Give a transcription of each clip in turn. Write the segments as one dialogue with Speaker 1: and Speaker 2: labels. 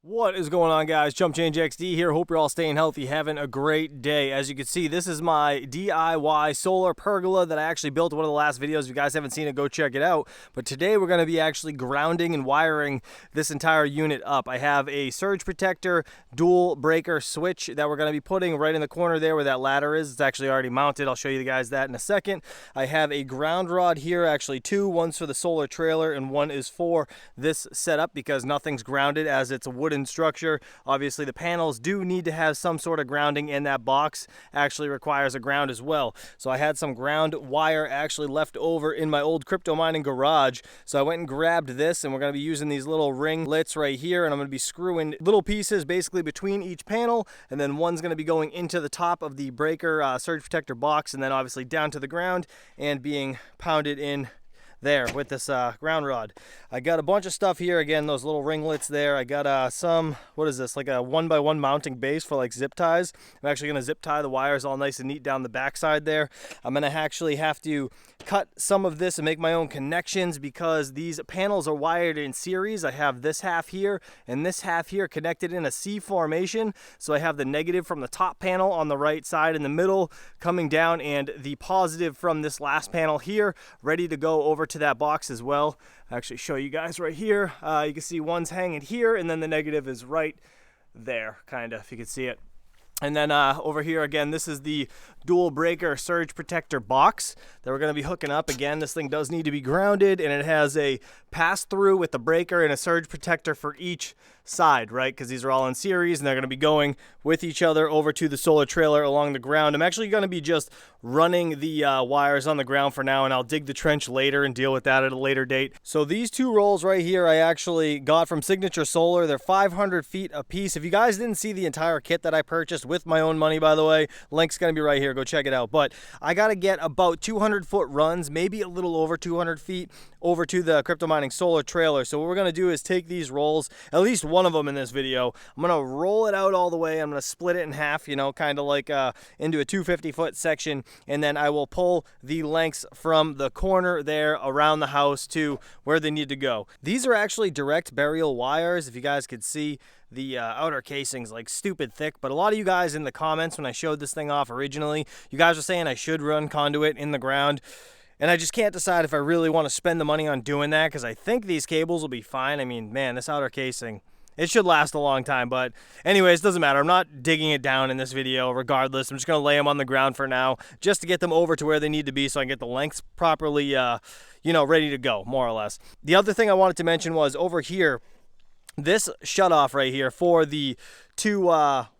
Speaker 1: What is going on, guys? Chump Change XD here. Hope you're all staying healthy, having a great day. As you can see, this is my DIY solar pergola that I actually built in one of the last videos. If you guys haven't seen it, go check it out. But today we're going to be actually grounding and wiring this entire unit up. I have a surge protector dual breaker switch that we're going to be putting right in the corner there where that ladder is. It's actually already mounted. I'll show you guys that in a second. I have a ground rod here, actually two. One's for the solar trailer and one is for this setup because nothing's grounded as it's a wooden structure. Obviously the panels do need to have some sort of grounding, and that box actually requires a ground as well. So I had some ground wire actually left over in my old crypto mining garage, so I went and grabbed this, and we're going to be using these little ringlets right here, and I'm going to be screwing little pieces basically between each panel, and then one's going to be going into the top of the breaker surge protector box, and then obviously down to the ground and being pounded in there with this ground rod. I got a bunch of stuff here, again, those little ringlets there. I got some, what is this, like a 1x1 mounting base for like zip ties. I'm actually going to zip tie the wires all nice and neat down the backside there. I'm going to actually have to cut some of this and make my own connections because these panels are wired in series. I have this half here and this half here connected in a C formation. So I have the negative from the top panel on the right side in the middle coming down, and the positive from this last panel here ready to go over to that box as well. I'll actually show you guys right here. You can see one's hanging here, and then the negative is right there, kind of, if you can see it. And then over here, again, this is the dual breaker surge protector box that we're going to be hooking up. Again, this thing does need to be grounded, and it has a pass-through with the breaker and a surge protector for each side, right? Because these are all in series, and they're going to be going with each other over to the solar trailer along the ground. I'm actually going to be just running the wires on the ground for now, and I'll dig the trench later and deal with that at a later date. So these two rolls right here I actually got from Signature Solar. They're 500 feet a piece. If you guys didn't see the entire kit that I purchased with my own money, by the way, link's going to be right here. Go check it out. But I got to get about 200-foot runs, maybe a little over 200 feet, over to the crypto mining solar trailer. So what we're going to do is take these rolls, at least one of them in this video. I'm going to roll it out all the way. I'm going to split it in half, you know, kind of like into a 250-foot section, and then I will pull the lengths from the corner there around the house to where they need to go. These are actually direct burial wires, if you guys could see. The outer casing's like stupid thick, but a lot of you guys in the comments when I showed this thing off originally, you guys were saying I should run conduit in the ground, and I just can't decide if I really want to spend the money on doing that because I think these cables will be fine. I mean, man, this outer casing, it should last a long time, but anyways, doesn't matter. I'm not digging it down in this video regardless. I'm just going to lay them on the ground for now just to get them over to where they need to be so I can get the lengths properly, you know, ready to go, more or less. The other thing I wanted to mention was over here, this shutoff right here for the two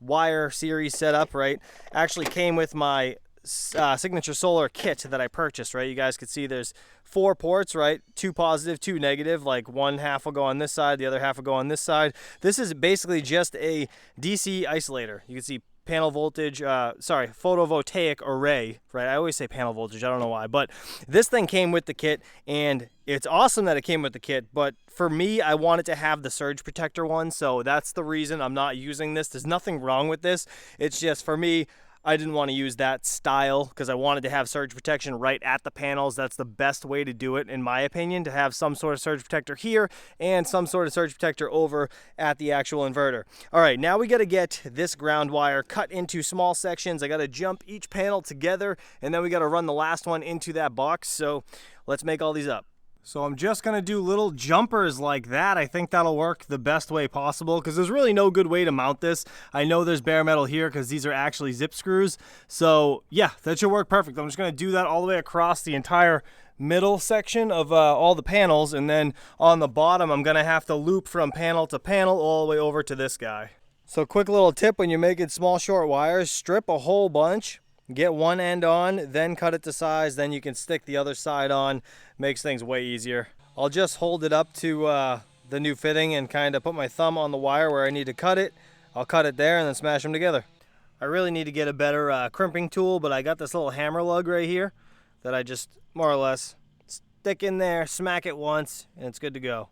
Speaker 1: wire series setup, right, actually came with my Signature Solar kit that I purchased, right? You guys can see there's 4 ports, right? 2 positive, 2 negative, like one half will go on this side, the other half will go on this side. This is basically just a DC isolator. You can see panel voltage, photovoltaic array, right? I always say panel voltage, I don't know why, but this thing came with the kit, and it's awesome that it came with the kit, but for me, I wanted to have the surge protector one, so that's the reason I'm not using this. There's nothing wrong with this. It's just, for me, I didn't want to use that style because I wanted to have surge protection right at the panels. That's the best way to do it, in my opinion, to have some sort of surge protector here and some sort of surge protector over at the actual inverter. All right, now we got to get this ground wire cut into small sections. I got to jump each panel together, and then we got to run the last one into that box. So let's make all these up. So I'm just going to do little jumpers like that. I think that'll work the best way possible because there's really no good way to mount this. I know there's bare metal here because these are actually zip screws. So yeah, that should work perfect. I'm just going to do that all the way across the entire middle section of all the panels, and then on the bottom I'm going to have to loop from panel to panel all the way over to this guy. So quick little tip when you're making small short wires, strip a whole bunch. Get one end on, then cut it to size, then you can stick the other side on. Makes things way easier. I'll just hold it up to the new fitting and kind of put my thumb on the wire where I need to cut it. I'll cut it there and then smash them together. I really need to get a better crimping tool, but I got this little hammer lug right here that I just more or less stick in there, smack it once, and it's good to go.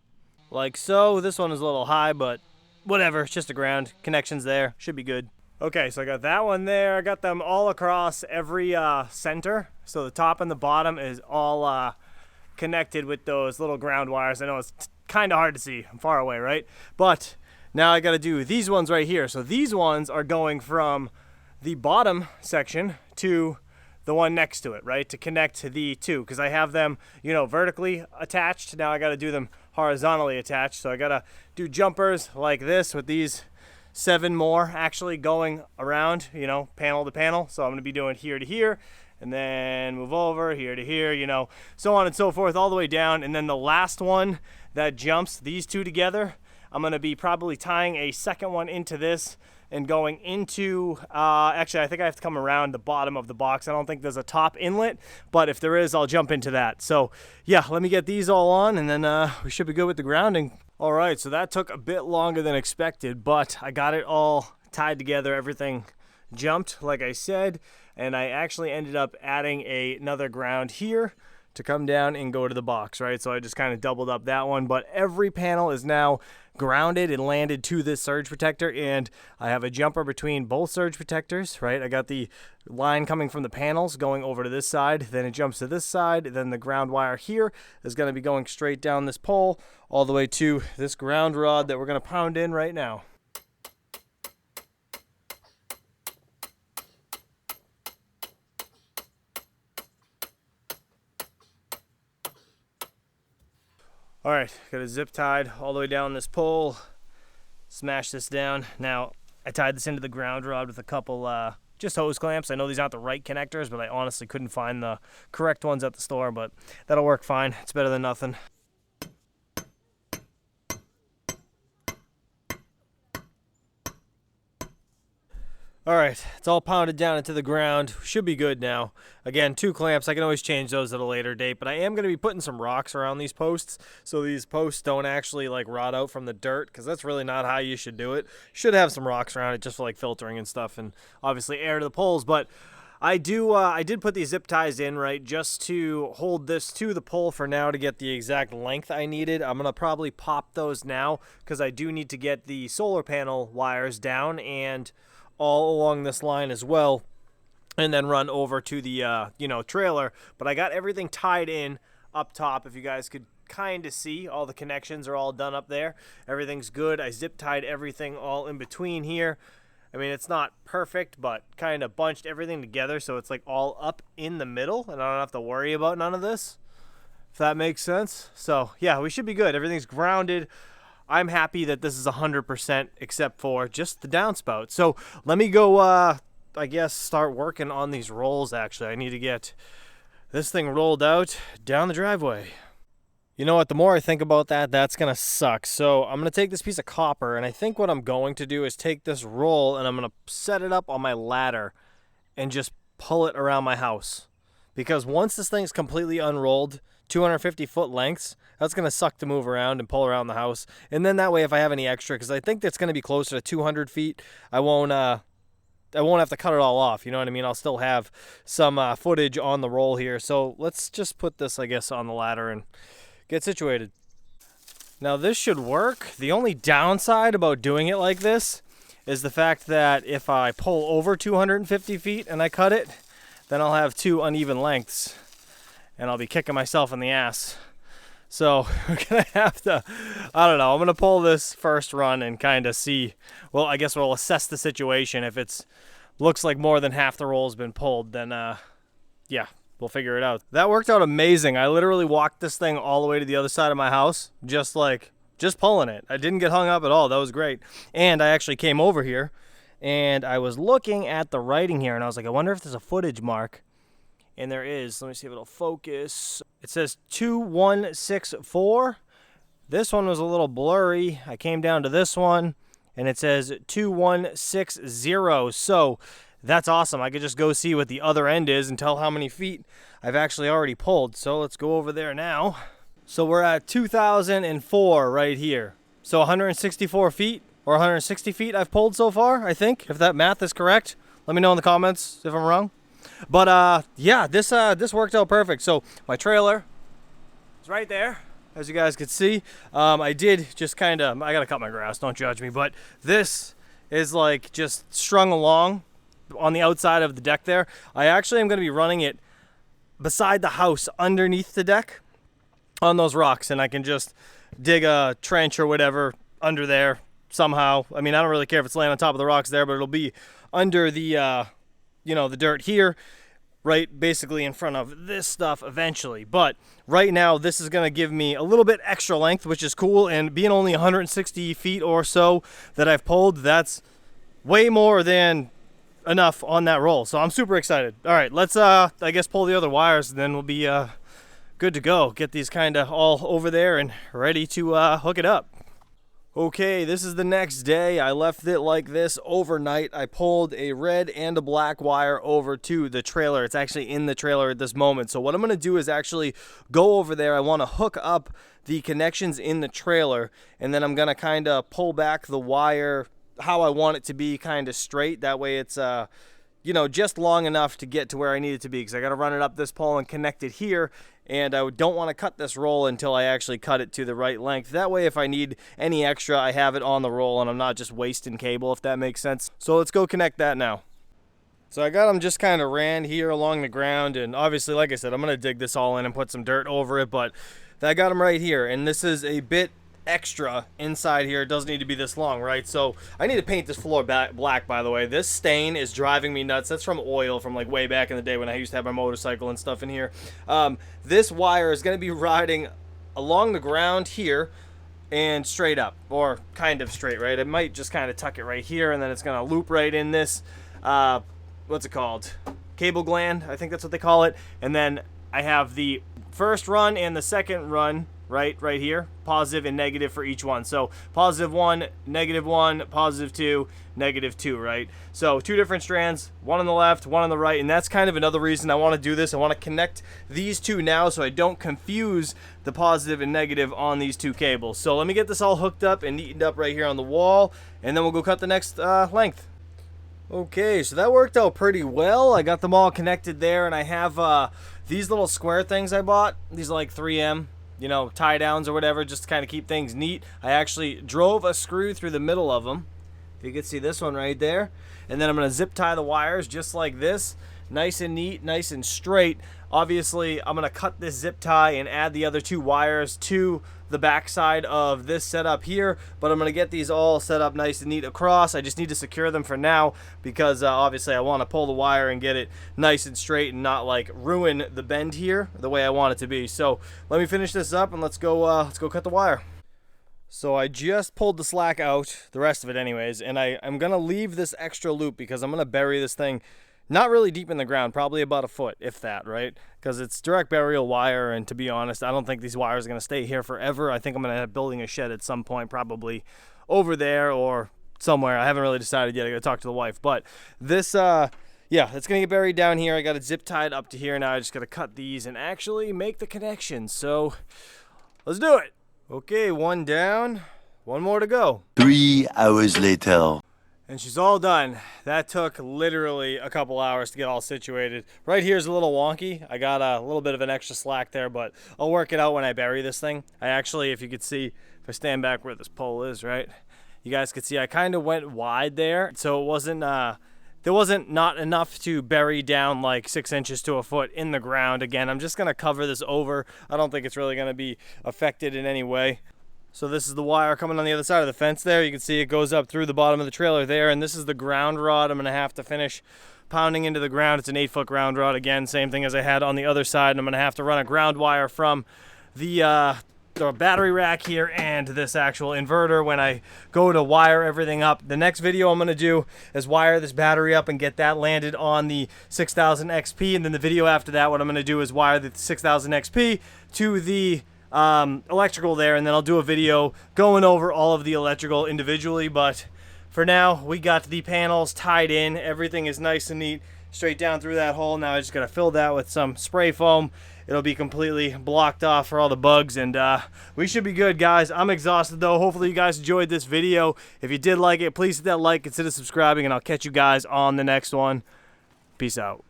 Speaker 1: Like so. This one is a little high, but whatever, it's just a ground. Connection's there, should be good. Okay, so I got that one there. I got them all across every center. So the top and the bottom is all connected with those little ground wires. I know it's kind of hard to see. I'm far away, right? But Now I got to do these ones right here. So these ones are going from the bottom section to the one next to it, right? To connect the two, because I have them, you know, vertically attached. Now I got to do them horizontally attached. So I got to do jumpers like this with these 7 more actually going around, you know, panel to panel. So I'm going to be doing here to here, and then move over here to here, you know, so on and so forth all the way down. And then the last one that jumps these two together, I'm going to be probably tying a second one into this and going into, actually I think I have to come around the bottom of the box. I don't think there's a top inlet, but if there is, I'll jump into that. So yeah, let me get these all on, and then we should be good with the grounding. All right, so that took a bit longer than expected, but I got it all tied together. Everything jumped, like I said, and I actually ended up adding another ground here to come down and go to the box, right? So I just kind of doubled up that one, but every panel is now grounded and landed to this surge protector, and I have a jumper between both surge protectors, right? I got the line coming from the panels going over to this side, then it jumps to this side, then the ground wire here is going to be going straight down this pole all the way to this ground rod that we're going to pound in right now. All right, got it zip tied all the way down this pole. Smash this down. Now, I tied this into the ground rod with a couple just hose clamps. I know these aren't the right connectors, but I honestly couldn't find the correct ones at the store, but that'll work fine. It's better than nothing. All right, it's all pounded down into the ground. Should be good now. Again, 2 clamps. I can always change those at a later date, but I am going to be putting some rocks around these posts so these posts don't actually like rot out from the dirt, because that's really not how you should do it. You should have some rocks around it just for like filtering and stuff, and obviously air to the poles. But I did put these zip ties in, right, just to hold this to the pole for now to get the exact length I needed. I'm going to probably pop those now because I do need to get the solar panel wires down and all along this line as well, and then run over to the trailer. But I got everything tied in up top. If you guys could kind of see, all the connections are all done up there. Everything's good. I zip tied everything all in between here. I mean, it's not perfect, but kind of bunched everything together so it's like all up in the middle, and I don't have to worry about none of this, if that makes sense. So yeah, we should be good. Everything's grounded. I'm happy that this is 100% except for just the downspout. So let me go, I guess, start working on these rolls, actually. I need to get this thing rolled out down the driveway. You know what? The more I think about that, that's going to suck. So I'm going to take this piece of copper, and I think what I'm going to do is take this roll, and I'm going to set it up on my ladder and just pull it around my house. Because once this thing's completely unrolled, 250-foot lengths, that's going to suck to move around and pull around the house. And then that way, if I have any extra, because I think that's going to be closer to 200 feet, I won't have to cut it all off. You know what I mean? I'll still have some footage on the roll here. So let's just put this, I guess, on the ladder and get situated. Now this should work. The only downside about doing it like this is the fact that if I pull over 250 feet and I cut it, then I'll have 2 uneven lengths, and I'll be kicking myself in the ass. So we're going to have to, I don't know, I'm going to pull this first run and kind of see, well, I guess we'll assess the situation. If it's looks like more than half the roll's been pulled, then yeah, we'll figure it out. That worked out amazing. I literally walked this thing all the way to the other side of my house, just pulling it. I didn't get hung up at all. That was great. And I actually came over here and I was looking at the writing here, and I was like, I wonder if there's a footage mark. And there is. Let me see if it'll focus. It says 2164. This one was a little blurry. I came down to this one, and it says 2160. So that's awesome. I could just go see what the other end is and tell how many feet I've actually already pulled. So let's go over there now. So we're at 2004 right here. So 164 feet or 160 feet I've pulled so far, I think, if that math is correct. Let me know in the comments if I'm wrong. But yeah, this worked out perfect. So my trailer is right there, as you guys could see. I did just kind of, I gotta cut my grass, don't judge me, but this is like just strung along on the outside of the deck there. I actually am going to be running it beside the house underneath the deck on those rocks, and I can just dig a trench or whatever under there, somehow. I mean, I don't really care if it's laying on top of the rocks there, but it'll be under the, you know, the dirt here, right basically in front of this stuff eventually. But right now, this is going to give me a little bit extra length, which is cool. And being only 160 feet or so that I've pulled, that's way more than enough on that roll. So I'm super excited. All right, let's, I guess, pull the other wires, and then we'll be good to go. Get these kind of all over there and ready to hook it up. Okay, this is the next day. I left it like this overnight. I pulled a red and a black wire over to the trailer. It's actually in the trailer at this moment. So what I'm going to do is actually go over there. I want to hook up the connections in the trailer, and then I'm going to kind of pull back the wire how I want it to be, kind of straight. That way it's, you know, just long enough to get to where I need it to be, because I got to run it up this pole and connect it here. And I don't want to cut this roll until I actually cut it to the right length. That way, if I need any extra, I have it on the roll and I'm not just wasting cable, if that makes sense. So let's go connect that now. So I got them just kind of ran here along the ground, and obviously, like I said, I'm going to dig this all in and put some dirt over it, but I got them right here. And this is a bit extra inside here. It doesn't need to be this long, right? So I need to paint this floor black, by the way. This stain is driving me nuts. That's from oil from like way back in the day when I used to have my motorcycle and stuff in here. This wire is going to be riding along the ground here and straight up, or kind of straight, right? It might just kind of tuck it right here, and then it's going to loop right in this, what's it called? Cable gland, I think that's what they call it. And then I have the first run and the second run right here, positive and negative for each one. So +1, -1, +2, -2, right? So 2 different strands, one on the left, one on the right, and that's kind of another reason I want to do this. I want to connect these two now so I don't confuse the positive and negative on these 2 cables. So let me get this all hooked up and neatened up right here on the wall, and then we'll go cut the next length. Okay, so that worked out pretty well. I got them all connected there, and I have these little square things I bought. These are like 3M, you know, tie downs or whatever, just to kind of keep things neat. I actually drove a screw through the middle of them. You can see this one right there. And then I'm going to zip tie the wires just like this. Nice and neat, nice and straight. Obviously, I'm going to cut this zip tie and add the other 2 wires to the back side of this setup here, but I'm going to get these all set up nice and neat across. I just need to secure them for now because obviously I want to pull the wire and get it nice and straight and not like ruin the bend here the way I want it to be. So let me finish this up and let's go cut the wire. So I just pulled the slack out, the rest of it anyways, and I'm going to leave this extra loop because I'm going to bury this thing not really deep in the ground, probably about 1 foot, if that, right? Because it's direct burial wire, and to be honest, I don't think these wires are going to stay here forever. I think I'm going to end up building a shed at some point, probably over there or somewhere. I haven't really decided yet. I got to talk to the wife. But this, yeah, it's going to get buried down here. I got it zip tied up to here. Now I just got to cut these and actually make the connections. So let's do it. Okay, 1 down, 1 more to go.
Speaker 2: 3 hours later.
Speaker 1: And she's all done. That took literally a couple hours to get all situated. Right here is a little wonky. I got a little bit of an extra slack there, but I'll work it out when I bury this thing. I actually, if you could see, if I stand back where this pole is, right? You guys could see I kind of went wide there. So it wasn't, there wasn't not enough to bury down like 6 inches to 1 foot in the ground. Again, I'm just going to cover this over. I don't think it's really going to be affected in any way. So this is the wire coming on the other side of the fence there. You can see it goes up through the bottom of the trailer there, and this is the ground rod I'm going to have to finish pounding into the ground. It's an 8-foot ground rod. Again, same thing as I had on the other side, and I'm going to have to run a ground wire from the battery rack here and this actual inverter when I go to wire everything up. The next video I'm going to do is wire this battery up and get that landed on the 6000 XP, and then the video after that, what I'm going to do is wire the 6000 XP to the electrical there, and then I'll do a video going over all of the electrical individually. But for now, we got the panels tied in. Everything is nice and neat straight down through that hole. Now I just gotta fill that with some spray foam. It'll be completely blocked off for all the bugs, and we should be good, guys. I'm exhausted though. Hopefully you guys enjoyed this video. If you did like it, please hit that like, consider subscribing, and I'll catch you guys on the next one. Peace out.